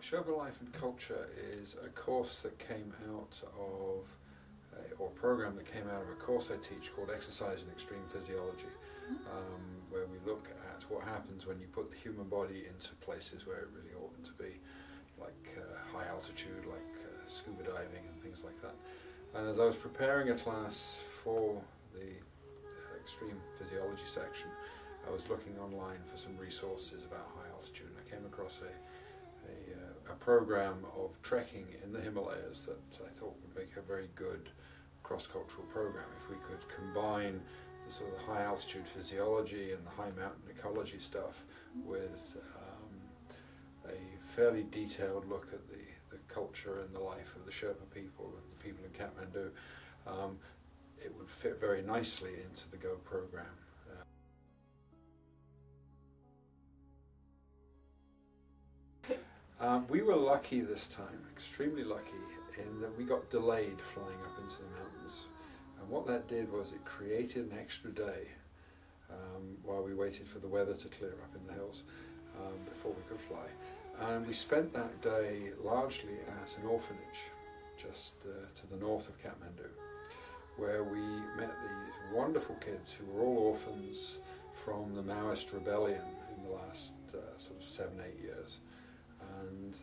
Sherpa Life and Culture is a course that came out of, or a program that came out of a course I teach called Exercise in Extreme Physiology, where we look at what happens when you put the human body into places where it really oughtn't to be, like high altitude, like scuba diving and things like that. And as I was preparing a class for the extreme physiology section, I was looking online for some resources about high altitude, and I came across a program of trekking in the Himalayas that I thought would make a very good cross-cultural program if we could combine the sort of high altitude physiology and the high mountain ecology stuff with a fairly detailed look at the culture and the life of the Sherpa people and the people in Kathmandu. It would fit very nicely into the GO program. We were lucky this time, extremely lucky, in that we got delayed flying up into the mountains. And what that did was it created an extra day while we waited for the weather to clear up in the hills before we could fly. And we spent that day largely at an orphanage just to the north of Kathmandu, where we met these wonderful kids who were all orphans from the Maoist rebellion in the last sort of 7-8 years. And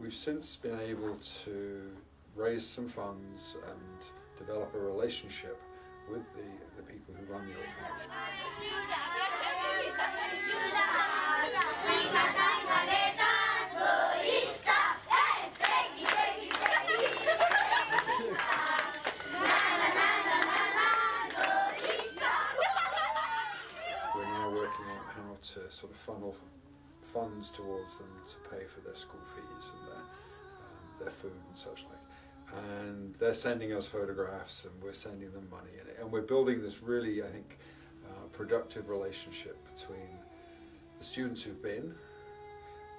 we've since been able to raise some funds and develop a relationship with the people who run the orphanage. We're now working out how to sort of funnel funds towards them to pay for their school fees and their food and such like. And they're sending us photographs and we're sending them money, and we're building this really, I think, productive relationship between the students who've been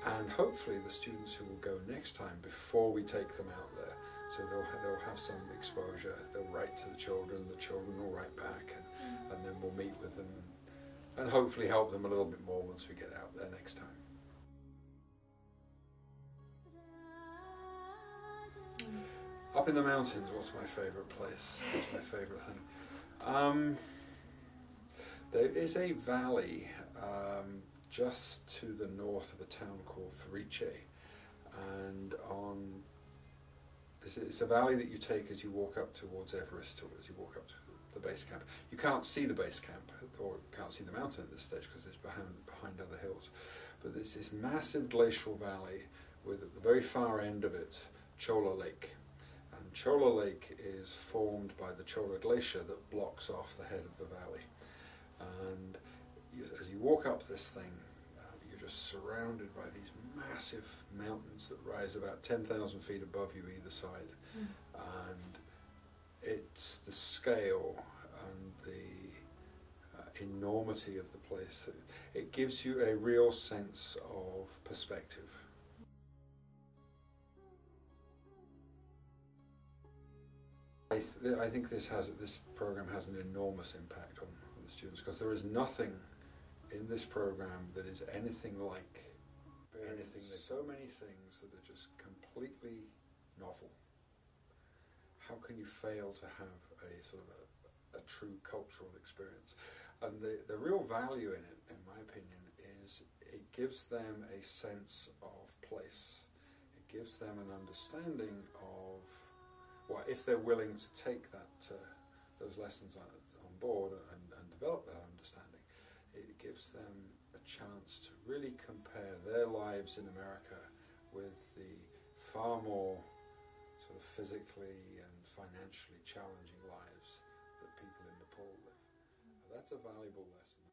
and hopefully the students who will go next time before we take them out there. So they'll have some exposure, they'll write to the children will write back, and then we'll meet with them and hopefully help them a little bit more once we get out there next time. Up in the mountains, what's my favourite place? What's my favourite thing? There is a valley just to the north of a town called Fariche, and it's a valley that you take as you walk up towards Everest, or as you walk up to the base camp. You can't see the base camp, or can't see the mountain at this stage because it's behind other hills. But there's this massive glacial valley with, at the very far end of it, Chola Lake. And Chola Lake is formed by the Chola Glacier that blocks off the head of the valley. And as you walk up this thing, you're just surrounded by these massive mountains that rise about 10,000 feet above you either side. And it's the scale and the enormity of the place. It gives you a real sense of perspective. I think this program has an enormous impact on the students, because there is nothing in this program that is anything like anything. There's so many things that are just completely novel. How can you fail to have a sort of a true cultural experience? And the real value in it, in my opinion, is it gives them a sense of place. It gives them an understanding of, well, if they're willing to take those lessons on board and develop that understanding, it gives them a chance to really compare their lives in America with the far more sort of physically and financially challenging lives that people in Nepal live. That's a valuable lesson.